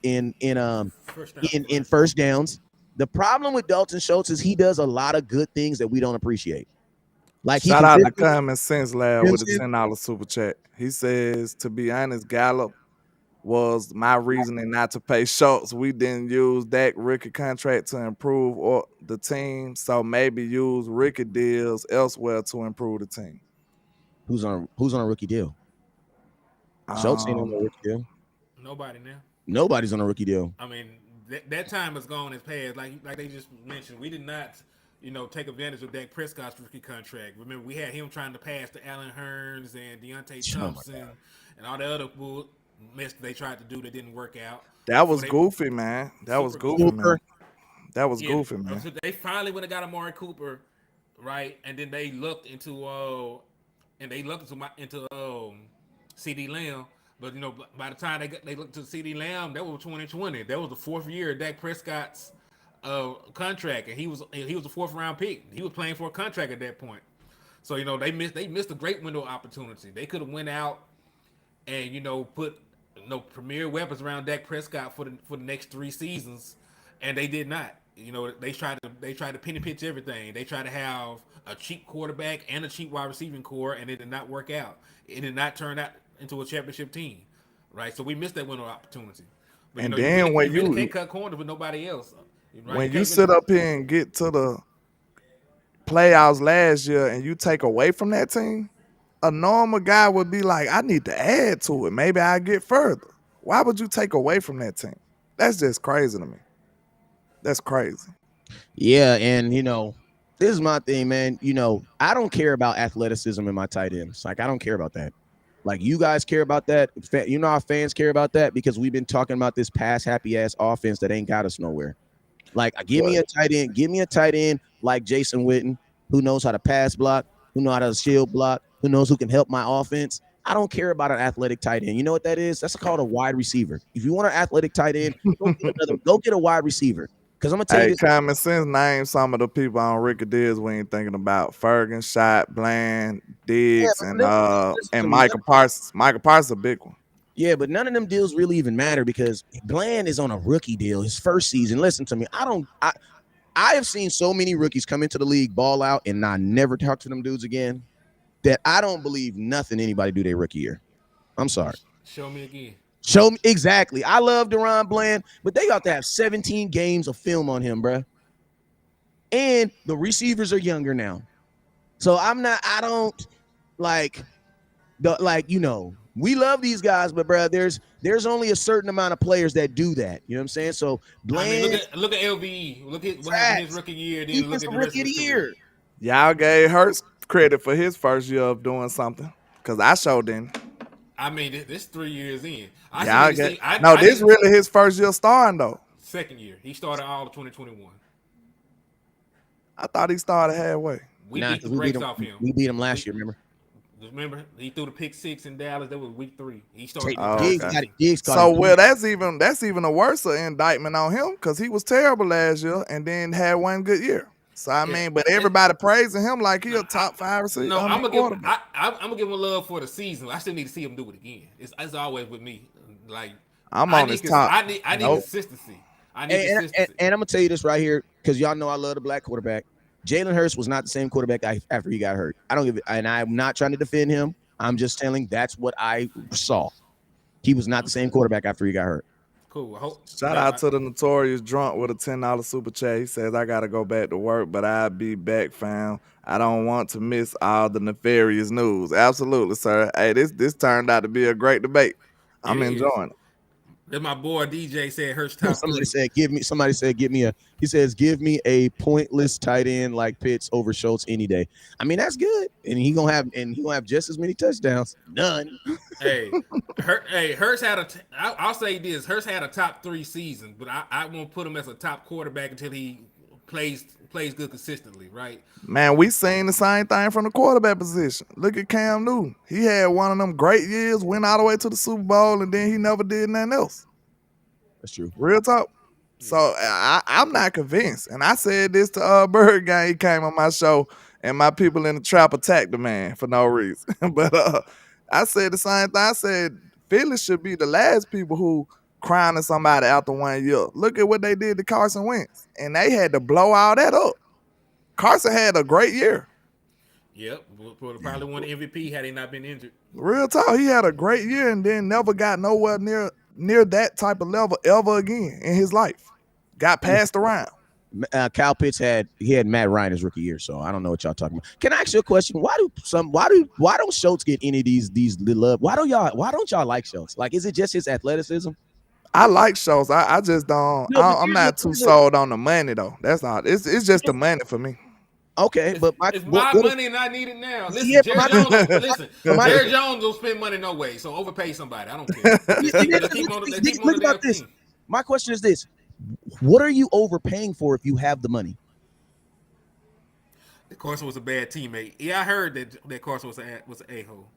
first downs. The problem with Dalton Schultz is he does a lot of good things that we don't appreciate. Like,
shout out to Common Sense Lab with a $10 super chat. He says, to be honest, Gallup was my reasoning not to pay Schultz. We didn't use that rookie contract to improve the team, so maybe use rookie deals elsewhere to improve the team.
Who's on a rookie deal? Schultz ain't on a rookie deal.
Nobody now.
Nobody's on a rookie deal.
I mean, that time is gone and past. Like they just mentioned, we did not, take advantage of Dak Prescott's rookie contract. Remember, we had him trying to pass to Allen Hurns and Deontay Thompson and all the other mess they tried to do that didn't work out.
That was goofy, man. That was goofy, man. That was goofy, man.
So they finally went and got Amari Cooper, right? And then they looked into CD Lamb. But by the time they looked to CD Lamb, that was 2020. That was the 4th year of Dak Prescott's contract, and he was a 4th round pick. He was playing for a contract at that point. So they missed a great window of opportunity. They could have went out and put premier weapons around Dak Prescott for the next 3 seasons, and they did not. They tried to penny pitch everything. They tried to have a cheap quarterback and a cheap wide receiving core, and it did not work out. It did not turn out into a championship team, right? So we missed that window opportunity. But
And
you
then
really can't cut corners with nobody else, right?
When you sit up here and get to the playoffs last year and you take away from that team, a normal guy would be like, I need to add to it. Maybe I get further. Why would you take away from that team? That's just crazy to me. That's crazy.
Yeah, and this is my thing, man. I don't care about athleticism in my tight ends. Like, I don't care about that. Like, you guys care about that. Our fans care about that because we've been talking about this pass happy ass offense that ain't got us nowhere. Like, give me a tight end. Give me a tight end like Jason Witten, who knows how to pass block, who knows how to shield block, who knows who can help my offense. I don't care about an athletic tight end. You know what that is? That's called a wide receiver. If you want an athletic tight end, go get a wide receiver. Because I'm gonna tell you this.
Common sense, name some of the people on Ricky Diggs we ain't thinking about. Ferguson, Shot, Bland, Diggs, and Michael Parsons. Michael Parsons a big one.
Yeah, but none of them deals really even matter because Bland is on a rookie deal, his first season. Listen to me. I have seen so many rookies come into the league, ball out, and I never talk to them dudes again that I don't believe nothing anybody do their rookie year. I'm sorry.
Show me again.
Show me exactly. I love Deron Bland, but they got to have 17 games of film on him, bro. And the receivers are younger now. So I don't like we love these guys, but bro, there's only a certain amount of players that do that. You know what I'm saying? So Bland,
look at LVE. Look at what happened his rookie year. Then look at the rest of the year.
Y'all gave Hurts credit for his first year of doing something because I showed didn't.
I mean, this 3 years in.
This really his first year starting though.
Second year, he started all of 2021.
I thought he started halfway.
We beat the brakes off him.
We beat him last year.
Remember, he threw the pick 6 in Dallas. That was week 3. He started.
That's even a worse indictment on him because he was terrible last year and then had one good year. So I mean, but everybody praising him like he a top 5 receiver.
No, I'm gonna give him love for the season. I still need to see him do it again. It's always with me. Like
I'm on his top.
I need consistency.
And I'm gonna tell you this right here because y'all know I love the black quarterback. Jalen Hurts was not the same quarterback after he got hurt. I don't give it, and I'm not trying to defend him. I'm just telling that's what I saw. He was not the same quarterback after he got hurt.
Cool.
Shout out to the Notorious Drunk with a $10 super chat. He says, I got to go back to work, but I'll be back, fam. I don't want to miss all the nefarious news. Absolutely, sir. Hey, this turned out to be a great debate. I'm enjoying it.
Then my boy DJ said Hurts top.
Somebody said, he says, give me a pointless tight end like Pitts over Schultz any day. I mean, that's good. And he gonna have just as many touchdowns. None.
Hurts had I'll say this. Hurts had a top 3 season, but I won't put him as a top quarterback until he plays good consistently, right?
Man, we seen the same thing from the quarterback position. Look at Cam Newton. He had one of them great years, went all the way to the Super Bowl, and then he never did nothing else.
That's true.
Real talk. So I'm not convinced. And I said this to Bird Gang. He came on my show, and my people in the trap attacked the man for no reason. But I said the same thing. I said Philly should be the last people who crowning somebody after 1 year. Look at what they did to Carson Wentz, and they had to blow all that up. Carson had a great year.
Yep, probably won the MVP had he not been injured.
Real talk, he had a great year and then never got nowhere near that type of level ever again in his life. Got passed around.
Kyle Pitts had Matt Ryan his rookie year, so I don't know what y'all talking about. Can I ask you a question? Why don't Schultz get any of these love? Why don't y'all like Schultz? Like, is it just his athleticism?
I like Schultz. I just don't. No, I'm not too sold on the money though. That's not. It's just the money for me.
Okay, but
it's my money and I need it now. Listen, Jerry Jones don't spend money no way, so overpay somebody. I don't care.
Think about this. My question is this: what are you overpaying for if you have the money?
Carson was a bad teammate. Yeah, I heard that Carson was an a-hole.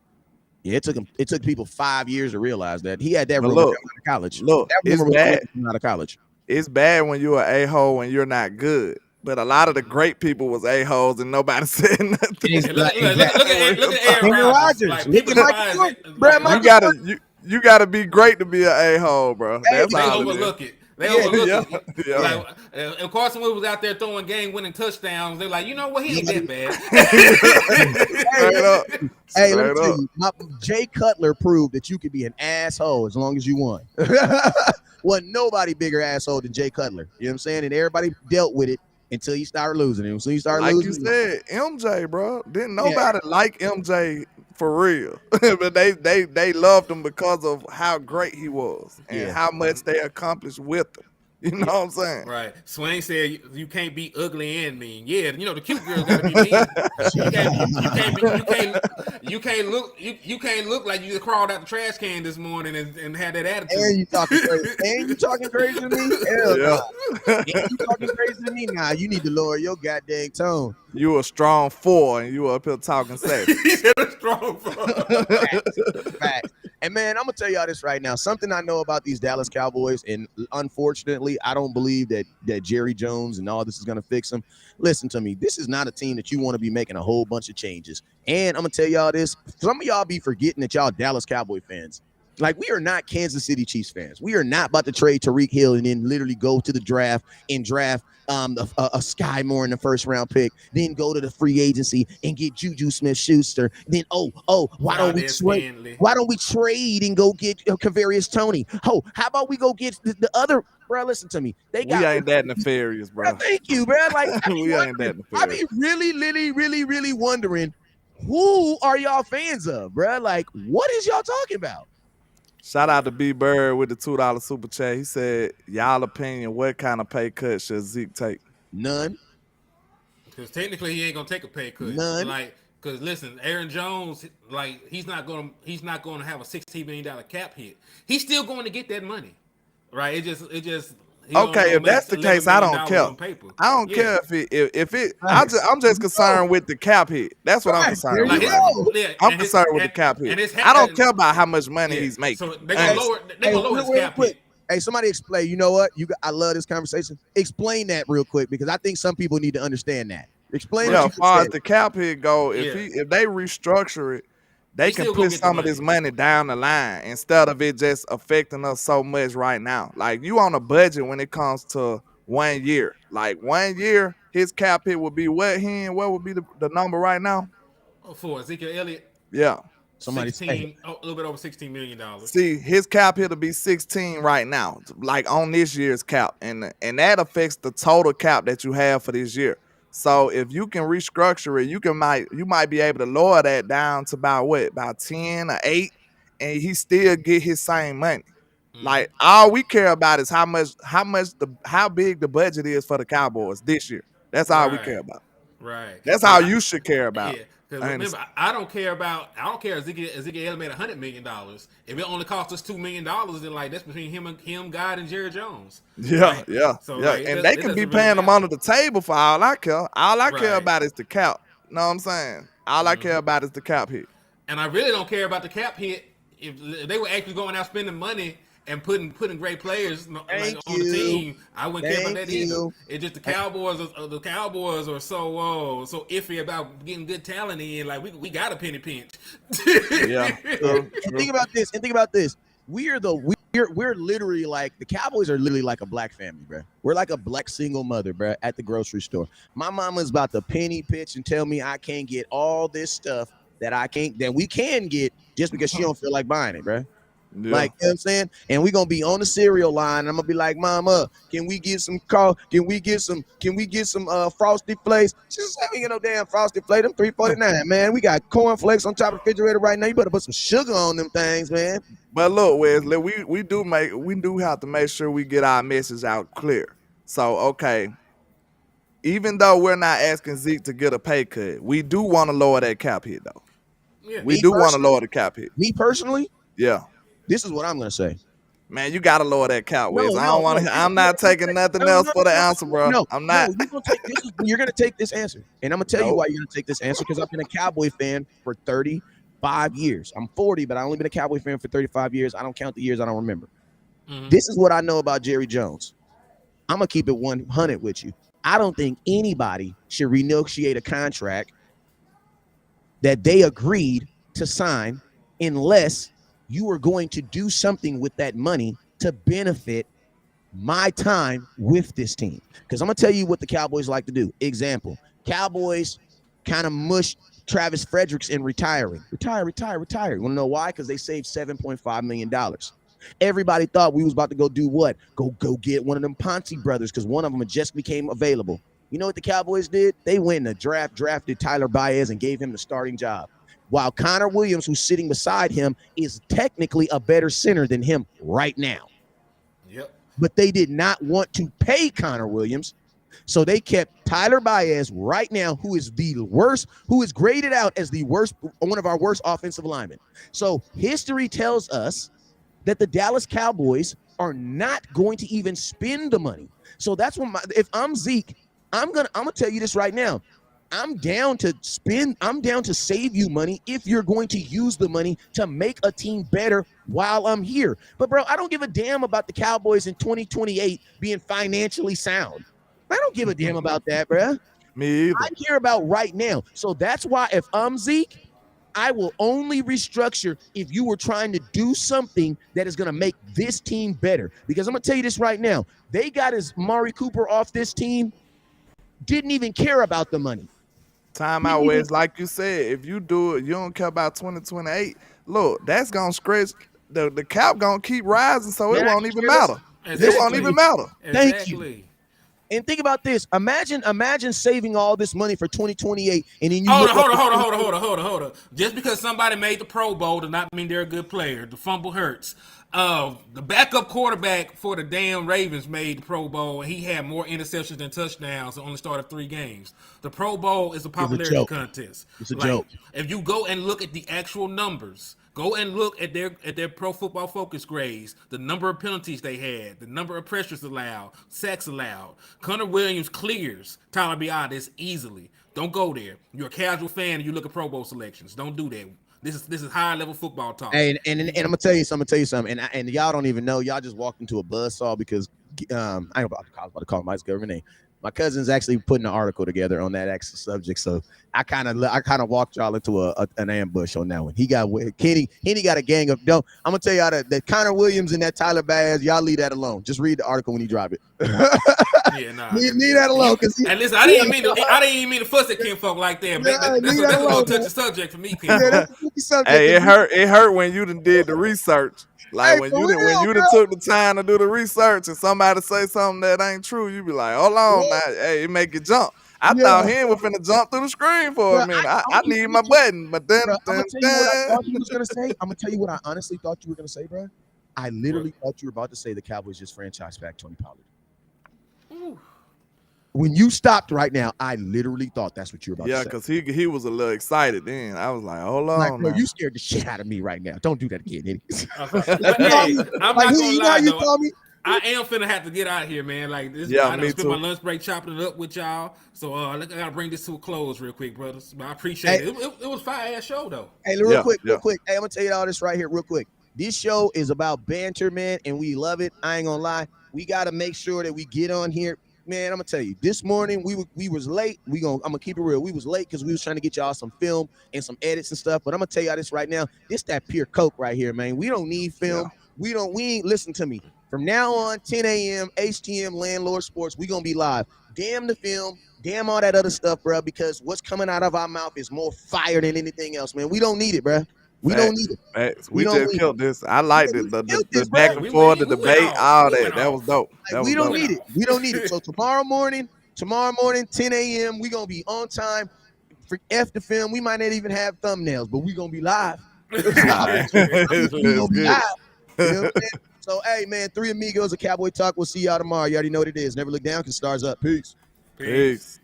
Yeah, it took people 5 years to realize that he had that rumor
out
of college.
Look, it's bad.
Out of college.
It's bad when you're an a-hole when you're not good. But a lot of the great people was a-holes and nobody said nothing.
Look at Aaron
Aaron
Rodgers.
Rodgers.
Like,
Look
people
at Michael
despise
Jordan.
it.
Bruh,
Like,
Michael
You gotta be great to be an a-hole, bro.
Hey,
That's
they
all
overlook it. They
Yeah,
overlook
yeah,
it.
yeah.
Like, and Carson Wentz was out there throwing game-winning touchdowns. They're like, you know what? He ain't that bad.
Straight up.
Hey, let me
Straight
tell
up.
you, Jay Cutler proved that you could be an asshole as long as you won. Wasn't nobody bigger asshole than Jay Cutler. You know what I'm saying? And everybody dealt with it until you started losing. And so you started
Like
losing.
you said, MJ, bro. Didn't nobody like MJ for real. But they loved him because of how great he was and how much they accomplished with him. You know what I'm saying?
Right. Swain said you can't be ugly and mean. Yeah, you know the cute girls got to be mean. You can't look like you crawled out the trash can this morning and had that attitude.
And you talking crazy. And you talking crazy to me? Hell
Yeah.
no. And you talking crazy to me? Nah, you need to lower your goddamn tone.
You a strong 4 and you up here talking sex.
He said a strong
Facts. And man, I'm gonna tell y'all this right now. Something I know about these Dallas Cowboys, and unfortunately, I don't believe that Jerry Jones and all this is gonna fix them. Listen to me. This is not a team that you want to be making a whole bunch of changes. And I'm gonna tell y'all this. Some of y'all be forgetting that y'all Dallas Cowboy fans. Like, we are not Kansas City Chiefs fans. We are not about to trade Tyreek Hill and then literally go to the draft and draft a Sky Moore in the first round pick, then go to the free agency and get Juju Smith-Schuster. Then why don't we trade and go get Kavarius Toney? Oh, how about we go get the other? Bro, listen to me.
We ain't that nefarious, bro.
Thank you, bro. Like,
we ain't that nefarious.
I be really wondering, who are y'all fans of, bro? Like, what is y'all talking about?
Shout out to B Bird with the $2 super chat. He said, y'all opinion, what kind of pay cut should Zeke take?
None.
Because technically he ain't gonna take a pay cut.
None.
Like, because listen, Aaron Jones, like, he's not gonna have a $16 million cap hit. He's still going to get that money, right? It just.
Okay, if that's the case, I don't care. I don't care if it. I'm just concerned with the cap hit. That's what I'm concerned with. I'm concerned with the cap hit. I don't care about how much money he's making.
So they're gonna lower his cap hit.
Hey, somebody explain. You know what? I love this conversation. Explain that real quick, because I think some people need to understand that. Explain.
Yeah, as far as the cap hit go, if they restructure it, they can put some of this money down the line instead of it just affecting us so much right now. Like, you on a budget when it comes to 1 year. Like, 1 year, his cap hit would be what would be the number right now?
For Ezekiel Elliott?
Yeah.
Somebody 16, a little bit over $16 million.
See, his cap hit will be 16 right now, like on this year's cap. And that affects the total cap that you have for this year. So if you can restructure it, you might be able to lower that down to about 10 or 8, and he still get his same money. Like, all we care about is how big the budget is for the Cowboys this year. That's all we care about.
Right.
That's all you should care about.
Yeah. Because remember, I don't care Ezekiel Elliott made $100 million. If it only cost us $2 million, then like that's between him, God, and Jerry Jones.
Yeah,
right?
yeah.
So
yeah.
Like,
and they can be paying them under the table for all I care. All I care about is the cap. You know what I'm saying? All I care about is the cap hit.
And I really don't care about the cap hit if they were actually going out spending money and putting great players on the team. I wouldn't care about that either. It's just the Cowboys are so iffy about getting good talent in. Like, we got a penny pinch.
Yeah.
And think about this. We're literally like, the Cowboys are literally like a black family, bro. We're like a black single mother, bro, at the grocery store. My mama's about to penny pitch and tell me I can't get all this stuff that we can get just because she don't feel like buying it, bro. Yeah. Like, you know what I'm saying? And we're gonna be on the cereal line, and I'm gonna be like, Mama, can we get some Frosted Flakes? She said, we get no damn Frosted Flakes. Them $3.49, man. We got cornflakes on top of the refrigerator right now. You better put some sugar on them things, man.
But look, Wesley, we do have to make sure we get our message out clear. So, okay, even though we're not asking Zeke to get a pay cut, we do want to lower that cap hit, though. Yeah. We do want to lower the cap hit.
Me personally?
Yeah.
This is what I'm gonna say.
Man, you gotta lower that cap, Wes. I'm not taking nothing else for the answer, bro.
No,
I'm not.
You're gonna take this answer, and I'm gonna tell you why you're gonna take this answer, because I've been a Cowboy fan for 35 years. I'm 40, but I've only been a Cowboy fan for 35 years. I don't count the years I don't remember. Mm-hmm. This is what I know about Jerry Jones. I'm gonna keep it 100 with you. I don't think anybody should renegotiate a contract that they agreed to sign unless you are going to do something with that money to benefit my time with this team. Because I'm going to tell you what the Cowboys like to do. Example, Cowboys kind of mushed Travis Fredericks in retiring. Retire. You want to know why? Because they saved $7.5 million. Everybody thought we was about to go do what? Go get one of them Ponce brothers because one of them just became available. You know what the Cowboys did? They went in the draft, drafted Tyler Baez and gave him the starting job. While Connor Williams, who's sitting beside him, is technically a better center than him right now.
Yep.
But they did not want to pay Connor Williams. So they kept Tyler Baez right now, who is the worst, who is graded out as the worst, one of our worst offensive linemen. So history tells us that the Dallas Cowboys are not going to even spend the money. So that's when if I'm Zeke, I'm gonna tell you this right now. I'm down to save you money if you're going to use the money to make a team better while I'm here. But bro, I don't give a damn about the Cowboys in 2028 being financially sound. I don't give a damn about that, bro.
Me either.
I care about right now. So that's why if I'm Zeke, I will only restructure if you were trying to do something that is going to make this team better. Because I'm going to tell you this right now. They got his Mari Cooper off this team, didn't even care about the money.
Time out, Wes. Like you said, if you do it, you don't care about 2028. Look, that's going to scratch. The cap going to keep rising, so it won't even matter.
Exactly.
It won't even matter.
Thank you. And think about this. Imagine saving all this money for 2028, and then you
hold on. Just because somebody made the Pro Bowl does not mean they're a good player. The fumble hurts. The backup quarterback for the damn Ravens made the Pro Bowl, and he had more interceptions than touchdowns and only started 3 games. The Pro Bowl is a popularity contest.
It's a joke.
If you go and look at the actual numbers, go and look at their Pro Football Focus grades, the number of penalties they had, the number of pressures allowed, sacks allowed. Connor Williams clears Tyler Baez easily. Don't go there. You're a casual fan and you look at Pro Bowl selections. Don't do that. This is high level football talk.
And I'm gonna tell you something. And y'all don't even know. Y'all just walked into a buzzsaw because I was about to call him my government name. My cousin's actually putting an article together on that actual subject, so I kind of walked y'all into an ambush on that one. Kenny got a gang of. I'm gonna tell y'all that Connor Williams and that Tyler Baez, y'all leave that alone. Just read the article when you drop it.
Yeah, nah.
Leave that alone.
And listen, I didn't even mean to fuss at Ken folk like that. That's a little touchy subject for me, Ken.
Hey, it hurt when you done did the research. Like when you done took the time to do the research and somebody say something that ain't true, you be like, hold on, man. Hey, it make you jump. I thought he was finna jump through the screen for a minute. I need my button, but then
I'm gonna tell you what I thought you was gonna say. I'm gonna tell you what I honestly thought you were gonna say, bro. I literally thought you were about to say the Cowboys just franchise back Tony Pollard.
Ooh.
When you stopped right now, I literally thought that's what you were about to say.
Yeah, because he was a little excited then. I was like, hold on.
Like, bro, you scared the shit out of me right now. Don't do that again, idiot.
I'm not gonna lie, though. I am finna have to get out of here, man. Like this, I done spent my lunch break chopping it up with y'all. So I gotta bring this to a close real quick, brothers. But I appreciate it. It was a fire-ass show, though.
Hey, real quick. Hey, I'm gonna tell you all this right here, real quick. This show is about banter, man, and we love it. I ain't gonna lie. We gotta make sure that we get on here. Man, I'm gonna tell you, this morning we was late. I'm gonna keep it real. We was late because we was trying to get y'all some film and some edits and stuff. But I'm gonna tell y'all this right now. This that pure coke right here, man. We don't need film. Yeah. We ain't listen to me. From now on, 10 a.m. HTM Landlord Sports. We gonna be live. Damn the film. Damn all that other stuff, bro. Because what's coming out of our mouth is more fire than anything else, man. We don't need it, bro. We don't need it.
We just killed this. I liked it. The back and forth, the debate, all that. That was dope.
We don't need it. We don't need it. So tomorrow morning, 10 a.m., we going to be on time. For F the film, we might not even have thumbnails, but we going to be live. We gonna be live. You know what I'm saying? So, hey, man, 3 Amigos of Cowboy Talk. We'll see y'all tomorrow. You already know what it is. Never look down because stars up. Peace.
Peace.